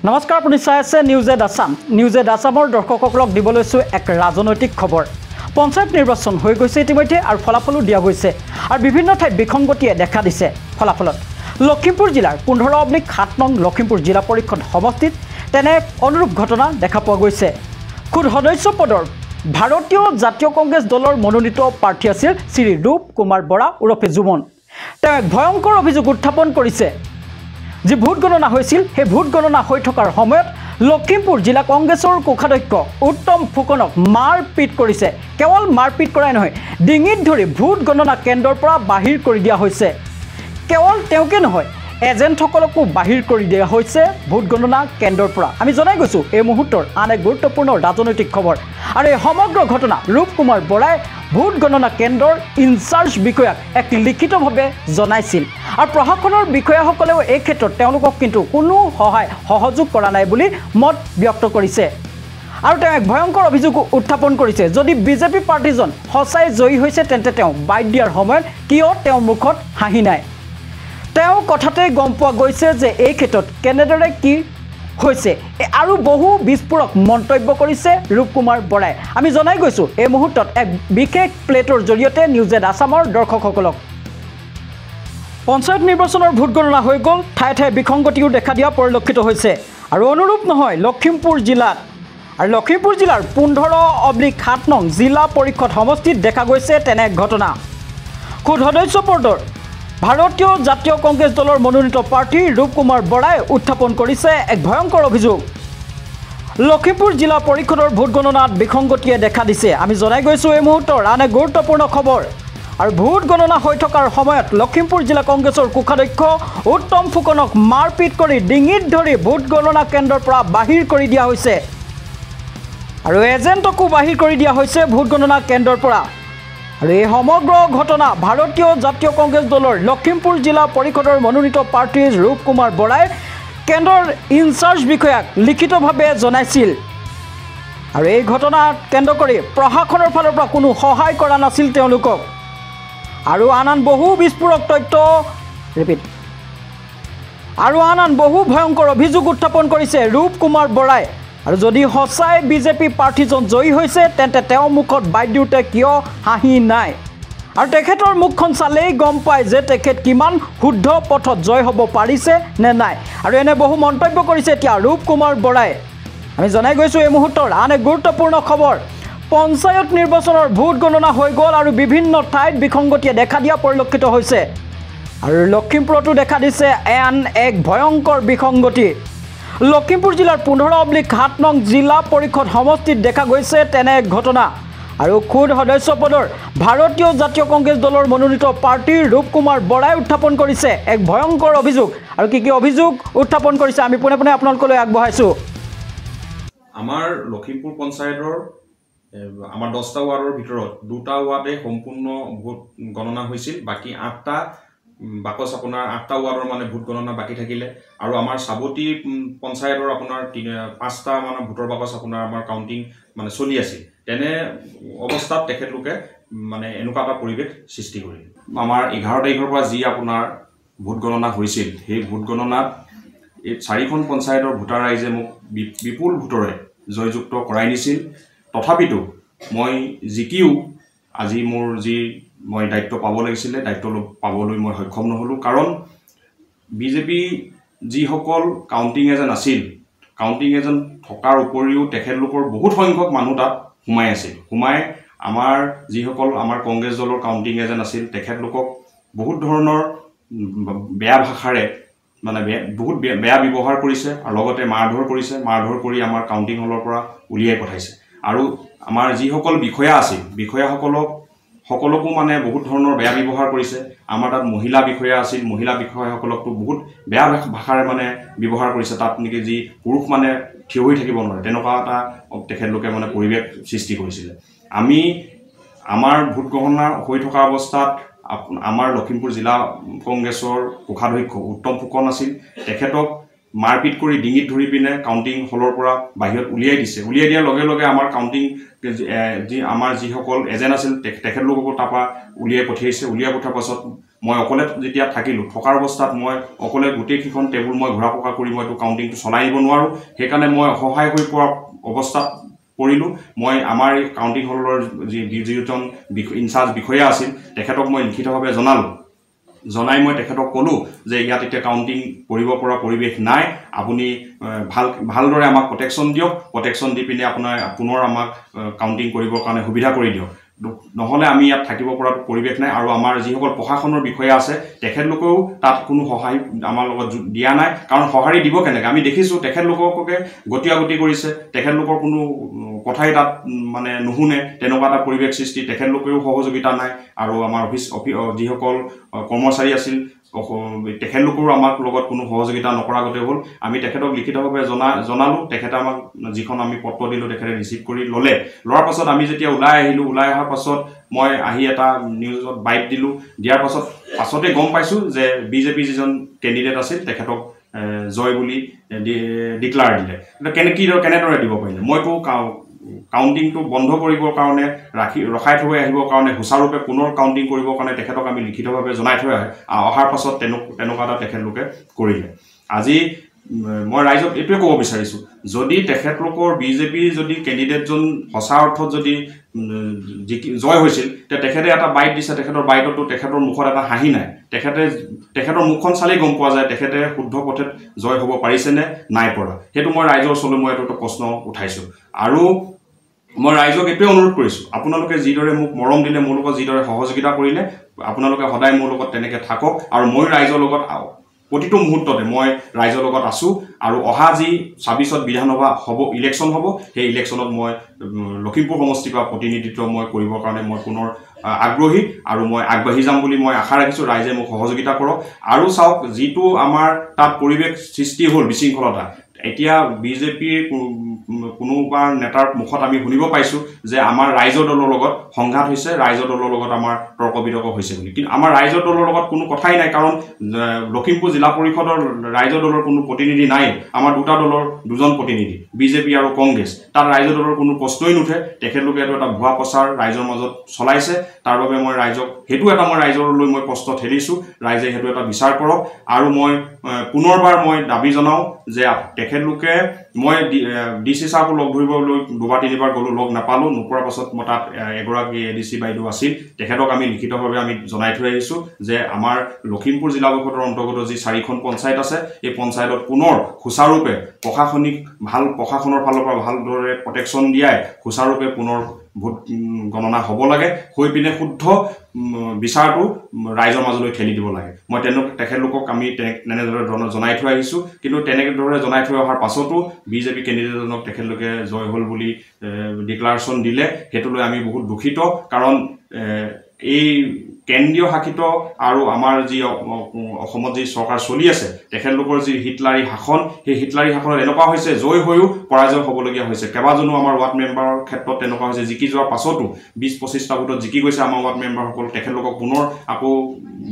নমস্কাৰ, আপুনি চাই আছে নিউজ এড আছাম। নিউজ এড আছামৰ দৰ্শকসকলক দিব লৈছোঁ এক ৰাজনৈতিক খবৰ। পঞ্চায়ত নিৰ্বাচন হৈ গৈছে ইতিমধ্যে আৰু ফলাফলো দিয়া গৈছে আৰু বিভিন্ন ঠাইত বিসংগতিয়ে দেখা দিছে। ফলাফলত লখিমপুৰ জিলাৰ 15/7 নং লখিমপুৰ জিলা পৰিষদ সমষ্টিত তেনে অনুৰূপ ঘটনা দেখা পোৱা গৈছে। খুদ সদস্য পদৰ ভাৰতীয় জাতীয় কংগ্ৰেছ দলৰ মনোনীত প্ৰাৰ্থী আছিল শ্ৰী ৰূপ কুমাৰ বৰা ওৰফে জুমন। তেওঁ এক ভয়ংকৰ অভিযোগ উত্থাপন কৰিছে। যি ভোট গণনা হৈছিল সেই ভোট গণনা হৈ থকাৰ সময়ত লখিমপুৰ জিলা কংগ্ৰেছৰ কোষাধ্যক্ষ উত্তম ফুকনক মাৰপিট কৰিছে। কেৱল মাৰপিট কৰাই নহয়, ডিঙিত ধৰি ভোট গণনা কেন্দ্ৰৰ পৰা বাহিৰ কৰি দিয়া হৈছে। কেৱল তেওঁকে নহয়, এজেণ্টসকলকো বাহিৰ কৰি দিয়া হৈছে ভোট গণনা কেন্দ্ৰৰ পৰা। আমি জনাই গৈছোঁ এই মুহূৰ্তৰ আন এক গুৰুত্বপূৰ্ণ ৰাজনৈতিক খবৰ। আৰু এই সমগ্ৰ ঘটনা ৰূপ কুমাৰ বৰাই ভোট গণনা কেন্দ্ৰৰ ইনচাৰ্জ বিষয়াক এক লিখিতভাৱে জনাইছিল আৰু প্ৰশাসনৰ বিষয়াসকলেও এই ক্ষেত্ৰত তেওঁলোকক কিন্তু কোনো সহযোগ কৰা নাই বুলি মত ব্যক্ত কৰিছে। আৰু তেওঁ এক ভয়ংকৰ অভিযোগ উত্থাপন কৰিছে, যদি বিজেপি পাৰ্টিজন সঁচাই জয়ী হৈছে তেন্তে তেওঁ বাইট দিয়াৰ সময়ত কিয় তেওঁৰ মুখত হাঁহি নাই। তেওঁ কথাতে গম পোৱা গৈছে যে এই ক্ষেত্ৰত কেনেদৰে কি হৈছে আৰু বহু বিস্ফোৰক মন্তব্য কৰিছে ৰূপ কুমাৰ বৰাই। আমি জনাই গৈছোঁ এই মুহূৰ্তত এক বিশেষ প্লেটৰ জৰিয়তে নিউজ এড আছামৰ দৰ্শকসকলক। পঞ্চায়ত নিৰ্বাচনৰ ভোট গণনা হৈ গ'ল, ঠায়ে ঠায়ে বিসংগতিও দেখা দিয়া পৰিলক্ষিত হৈছে আৰু অনুৰূপ নহয় লখিমপুৰ জিলাত। আৰু লখিমপুৰ জিলাৰ 15/7 নং জিলা পৰিষদ সমষ্টিত দেখা গৈছে তেনে ঘটনা। খুদ সদস্য পদৰ ভাৰতীয় জাতীয় কংগ্ৰেছ দলৰ মনোনীত প্ৰাৰ্থী ৰূপ কুমাৰ বৰাই উত্থাপন কৰিছে এক ভয়ংকৰ অভিযোগ। লখিমপুৰ জিলা পৰিষদৰ ভোট গণনাত বিসংগতিয়ে দেখা দিছে। আমি জনাই গৈছোঁ এই মুহূৰ্তৰ আন এক গুৰুত্বপূৰ্ণ খবৰ। আৰু ভোট গণনা হৈ থকাৰ সময়ত লখিমপুৰ জিলা কংগ্ৰেছৰ কোষাধ্যক্ষ উত্তম ফুকনক মাৰপিট কৰি ডিঙিত ধৰি ভোট গণনা কেন্দ্ৰৰ পৰা বাহিৰ কৰি দিয়া হৈছে আৰু এজেণ্টকো বাহিৰ কৰি দিয়া হৈছে ভোট গণনা কেন্দ্ৰৰ পৰা। আৰু এই সমগ্ৰ ঘটনা ভাৰতীয় জাতীয় কংগ্ৰেছ দলৰ লখিমপুৰ জিলা পৰিষদৰ মনোনীত প্ৰাৰ্থী ৰূপ কুমাৰ বৰাই কেন্দ্ৰৰ ইনচাৰ্জ বিষয়াক লিখিতভাৱে জনাইছিল আৰু এই ঘটনাক কেন্দ্ৰ কৰি প্ৰশাসনৰ ফালৰ পৰা কোনো সহায় কৰা নাছিল তেওঁলোকক। আৰু আন বহু বিস্ফোৰক তথ্য আৰু আন বহু ভয়ংকৰ অভিযোগ উত্থাপন কৰিছে ৰূপ কুমাৰ বৰাই। আৰু যদি সঁচাই বিজেপি প্ৰাৰ্থীজন জয়ী হৈছে তেন্তে তেওঁ মুখত বাইট দিওঁতে কিয় হাঁহি নাই। আৰু তেখেতৰ মুখখন চালেই গম পায় যে তেখেত কিমান শুদ্ধ পথত জয় হ'ব পাৰিছে নে নাই। আৰু এনে বহু মন্তব্য কৰিছে এতিয়া ৰূপ কুমাৰ বৰাই। আমি জনাই গৈছোঁ এই মুহূৰ্তৰ আন এক গুৰুত্বপূৰ্ণ খবৰ। পঞ্চায়ত নিৰ্বাচনৰ ভোট গণনা হৈ গ'ল আৰু বিভিন্ন ঠাইত বিসংগতিয়ে দেখা দিয়া পৰিলক্ষিত হৈছে আৰু লখিমপুৰতো দেখা দিছে আন এক ভয়ংকৰ বিসংগতি। লখিমপুৰ জিলাৰ 15/7 নং জিলা পৰিষদ সমষ্টিত দেখা গৈছে তেনে এক ঘটনা। আৰু খুদ সদস্য পদৰ ভাৰতীয় জাতীয় কংগ্ৰেছ দলৰ মনোনীত প্ৰাৰ্থী ৰূপ কুমাৰ বৰাই উত্থাপন কৰিছে এক ভয়ংকৰ অভিযোগ। আৰু কি অভিযোগ উত্থাপন কৰিছে আমি পোনে পোনে আপোনালোকলৈ আগবঢ়াইছোঁ। আমাৰ লখিমপুৰ পঞ্চায়তৰ আমাৰ 10টা ৱাৰ্ডৰ ভিতৰত 2টা ৱাৰ্ডে সম্পূৰ্ণ ভোট গণনা হৈছিল। বাকী 8টা বাকচ আপোনাৰ 8টা ৱাৰ্ডৰ মানে ভোট গণনা বাকী থাকিলে। আৰু আমাৰ সাৱতি পঞ্চায়তৰ আপোনাৰ 5টা মানে ভোটৰ বাকচ আপোনাৰ আমাৰ কাউণ্টিং মানে চলি আছিল। তেনে অৱস্থাত তেখেতলোকে মানে এনেকুৱা এটা পৰিৱেশ সৃষ্টি কৰিলে। আমাৰ 11 তাৰিখৰ পৰা যি আপোনাৰ ভোট গণনা হৈছিল সেই ভোট গণনাত এই 4খন পঞ্চায়তৰ ভোটাৰ ৰাইজে মোক বিপুল ভোটৰে জয়যুক্ত কৰাই নিছিল। তথাপিতো মই জিকিও আজি মোৰ যি মই দায়িত্ব পাব লাগিছিলে দায়িত্ব পাবলৈ মই সক্ষম নহ'লোঁ। কাৰণ বিজেপি যিসকল কাউণ্টিং এজেণ্ট আছিল, কাউণ্টিং এজেণ্ট থকাৰ উপৰিও তেখেতলোকৰ বহুত সংখ্যক মানুহ তাত সোমাই আছিল। আমাৰ যিসকল আমাৰ কংগ্ৰেছ দলৰ কাউণ্টিং এজেণ্ট আছিল তেখেতলোকক বহুত ধৰণৰ বেয়া ভাষাৰে মানে বহুত বেয়া ব্যৱহাৰ কৰিছে আৰু লগতে মাৰধৰ কৰিছে। মাৰধৰ কৰি আমাৰ কাউণ্টিং হলৰ পৰা উলিয়াই পঠাইছে। আৰু আমাৰ যিসকল বিষয়া আছিল সকলকো মানে বহুত ধৰণৰ বেয়া ব্যৱহাৰ কৰিছে। আমাৰ তাত মহিলা বিষয়া আছিল, মহিলা বিষয়াসকলকতো বহুত বেয়া ভাষাৰে মানে ব্যৱহাৰ কৰিছে। তাত নেকি যি পুৰুষ মানে থিয় হৈ থাকিব নোৱাৰে তেনেকুৱা এটা তেখেতলোকে মানে পৰিৱেশ সৃষ্টি কৰিছিলে। আমাৰ ভোট গণনা হৈ থকা অৱস্থাত আমাৰ লখিমপুৰ জিলা কংগ্ৰেছৰ কোষাধ্যক্ষ উত্তম ফুকন আছিল। তেখেতক মাৰপিট কৰি ডিঙিত ধৰি পিনে কাউণ্টিং হলৰ পৰা বাহিৰত উলিয়াই দিছে। উলিয়াই দিয়াৰ লগে লগে আমাৰ কাউণ্টিং আমাৰ যিসকল এজেণ্ট আছিল তেখেতলোককো তাৰপৰা উলিয়াই পঠিয়াইছে। উলিয়াই পঠাৰ পাছত মই অকলে যেতিয়া থাকিলোঁ থকাৰ অৱস্থাত মই অকলে গোটেইকেইখন টেবুল মই ঘূৰা পকা কৰি মই এইটো কাউণ্টিংটো চলাই নিব নোৱাৰোঁ সেইকাৰণে মই অসহায় হৈ পৰা অৱস্থাত পৰিলোঁ মই আমাৰ এই কাউণ্টিং হলৰ যিজন ইনচাৰ্জ বিষয়া আছিল তেখেতক মই লিখিতভাৱে জনাই মই তেখেতক ক'লোঁ যে ইয়াত এতিয়া কাউণ্টিং কৰিব পৰা পৰিৱেশ নাই আপুনি ভালদৰে আমাক প্ৰটেকশ্যন দিয়ক প্ৰটেকশ্যন দি পিনে আপোনাৰ পুনৰ আমাক কাউণ্টিং কৰিবৰ কাৰণে সুবিধা কৰি দিয়ক নহ'লে আমি ইয়াত থাকিব পৰা পৰিৱেশ নাই আৰু আমাৰ যিসকল প্ৰশাসনৰ বিষয়া আছে তেখেতলোকেও তাত কোনো সহায় আমাৰ লগত দিয়া নাই কাৰণ সঁহাৰি দিব কেনেকৈ আমি দেখিছোঁ তেখেতলোককে গতি কৰিছে তেখেতলোকৰ কোনো কথাই তাত মানে নুশুনে তেনেকুৱা এটা পৰিৱেশ সৃষ্টি তেখেতলোকেও সহযোগিতা নাই আৰু আমাৰ যিসকল কৰ্মচাৰী আছিল তেখেতলোকৰো আমাক লগত কোনো সহযোগিতা নকৰা গতে হ'ল আমি তেখেতক লিখিতভাৱে জনালোঁ তেখেতে আমাক যিখন আমি পত্ৰ দিলোঁ তেখেতে ৰিচিভ কৰি ল'লে লোৱাৰ পাছত আমি যেতিয়া ওলাই অহাৰ পাছত মই আহি এটা নিউজত বাইট দিলোঁ দিয়াৰ পাছতে গম পাইছোঁ যে বিজেপি যিজন কেণ্ডিডেট আছিল তেখেতক জয় বুলি ডিক্লাৰ দিলে কেনেদৰে দিব পাৰিলে মইতো কাউণ্টিংটো বন্ধ কৰিবৰ কাৰণে ৰখাই থৈ আহিবৰ কাৰণে সুচাৰুৰূপে পুনৰ কাউণ্টিং কৰিবৰ কাৰণে তেখেতক আমি লিখিতভাৱে জনাই থৈ অহাৰ পাছত তেনেকুৱা এটা তেখেতলোকে কৰিলে আজি মই ৰাইজক এইটোৱে ক'ব বিচাৰিছোঁ যদি তেখেতলোকৰ বিজেপিৰ যদি কেণ্ডিডেটজন সঁচা অৰ্থত যদি জয় হৈছিল তেখেতে এটা বাইট দিছে তেখেতৰ বাইটতো তেখেতৰ মুখত এটা হাঁহি নাই তেখেতৰ মুখখন চালেই গম পোৱা যায় তেখেতে শুদ্ধ পথত জয় হ'ব পাৰিছেনে নাই পৰা সেইটো মই ৰাইজৰ ওচৰলৈ মই এইটো প্ৰশ্ন উঠাইছোঁ আৰু মই ৰাইজক এইটোৱে অনুৰোধ কৰিছোঁ আপোনালোকে যিদৰে মোক মৰম দিলে মোৰ লগত যিদৰে সহযোগিতা কৰিলে আপোনালোকে সদায় মোৰ লগত তেনেকৈ থাকক আৰু মই ৰাইজৰ লগত প্ৰতিটো মুহূৰ্ততে মই ৰাইজৰ লগত আছোঁ আৰু অহা যি ২৬ত বিধানসভা হ'ব ইলেকশ্যন হ'ব সেই ইলেকশ্যনত মই লখিমপুৰ সমষ্টিৰ পৰা প্ৰতিনিধিত্ব মই কৰিবৰ কাৰণে মই পুনৰ আগ্ৰহী আৰু মই আগবাঢ়ি যাম বুলি মই আশা ৰাখিছোঁ ৰাইজে মোক সহযোগিতা কৰক আৰু চাওক যিটো আমাৰ তাত পৰিৱেশ সৃষ্টি হ'ল বিশৃংখলতা এতিয়া বিজেপিৰ কোনোবা নেতাৰ মুখত আমি শুনিব পাইছোঁ যে আমাৰ ৰাইজৰ দলৰ লগত সংঘাত হৈছে ৰাইজৰ দলৰ লগত আমাৰ তৰ্ক বিতৰ্ক হৈছে বুলি কিন্তু আমাৰ ৰাইজৰ দলৰ লগত কোনো কথাই নাই কাৰণ লখিমপুৰ জিলা পৰিষদৰ ৰাইজৰ দলৰ কোনো প্ৰতিনিধি নাই আমাৰ দুজন প্ৰতিনিধি বিজেপি আৰু কংগ্ৰেছ তাত ৰাইজৰ দলৰ কোনো প্ৰশ্নই নুঠে তেখেতলোকে এইটো এটা ভুৱা প্ৰচাৰ ৰাইজৰ মাজত চলাইছে তাৰ বাবে মই ৰাইজক সেইটো এটা মই ৰাইজৰলৈ মই প্ৰশ্ন ঠেলিছোঁ ৰাইজে সেইটো এটা বিচাৰ কৰক আৰু মই পুনৰবাৰ মই দাবী জনাওঁ যে তেখেতলোকে মই ডিচি ছাৰকো লগ ধৰিবলৈ দুবাৰ তিনিবাৰ গ'লোঁ লগ নাপালোঁ নোপোৱাৰ পাছত মই তাত এগৰাকী এডিচি বাইদেউ আছিল তেখেতক আমি লিখিতভাৱে আমি জনাই থৈ আহিছোঁ যে আমাৰ লখিমপুৰ জিলা পৰিষদৰ অন্তৰ্গত যি 4খন পঞ্চায়ত আছে এই পঞ্চায়তত পুনৰ সুচাৰুৰূপে প্ৰশাসনৰ ফালৰ পৰা ভালদৰে প্ৰটেকশ্যন দিয়াই সুচাৰুৰূপে পুনৰ ভোট গণনা হ'ব লাগে হৈ পিনে শুদ্ধ বিচাৰটো ৰাইজৰ মাজলৈ ঠেলি দিব লাগে মই তেখেতলোকক আমি তেনেদৰে জনাই থৈ আহিছোঁ কিন্তু তেনেদৰে জনাই থৈ অহাৰ পাছতো বিজেপি কেণ্ডিডেটজনক তেখেতলোকে জয় হ'ল বুলি ডিক্লাৰেশ্যন দিলে সেইটোলৈ আমি বহুত দুখিত কাৰণ এই কেন্দ্ৰীয় শাসিত আৰু আমাৰ যি অসমত যি চৰকাৰ চলি আছে তেখেতলোকৰ যি হিটলাৰী শাসন সেই হিটলাৰী শাসনত এনেকুৱা হৈছে জয় হৈও পৰাজয় হ'বলগীয়া হৈছে কেইবাজনো আমাৰ ৱাৰ্ড মেম্বাৰৰ ক্ষেত্ৰত তেনেকুৱা হৈছে জিকি যোৱাৰ পাছতো ২০-২৫টা ভোটত জিকি গৈছে আমাৰ ৱাৰ্ড মেম্বাৰসকল তেখেতলোকক পুনৰ আকৌ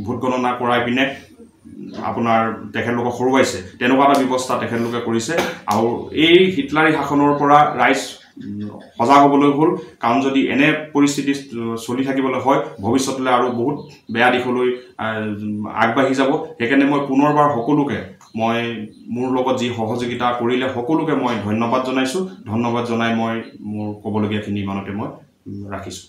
ভোট গণনা কৰাই পিনে আপোনাৰ তেখেতলোকক হৰুৱাইছে তেনেকুৱা এটা ব্যৱস্থা তেখেতলোকে কৰিছে আৰু এই হিটলাৰী শাসনৰ পৰা ৰাইজ সজাগ হ'বলৈ হ'ল কাৰণ যদি এনে পৰিস্থিতি চলি থাকিবলৈ হয় ভৱিষ্যতলৈ আৰু বহুত বেয়া দিশলৈ আগবাঢ়ি যাব সেইকাৰণে মই পুনৰবাৰ সকলোকে মই মোৰ লগত যি সহযোগিতা কৰিলে সকলোকে মই ধন্যবাদ জনাইছোঁ ধন্যবাদ জনাই মই মোৰ ক'বলগীয়াখিনি ইমানতে মই ৰাখিছোঁ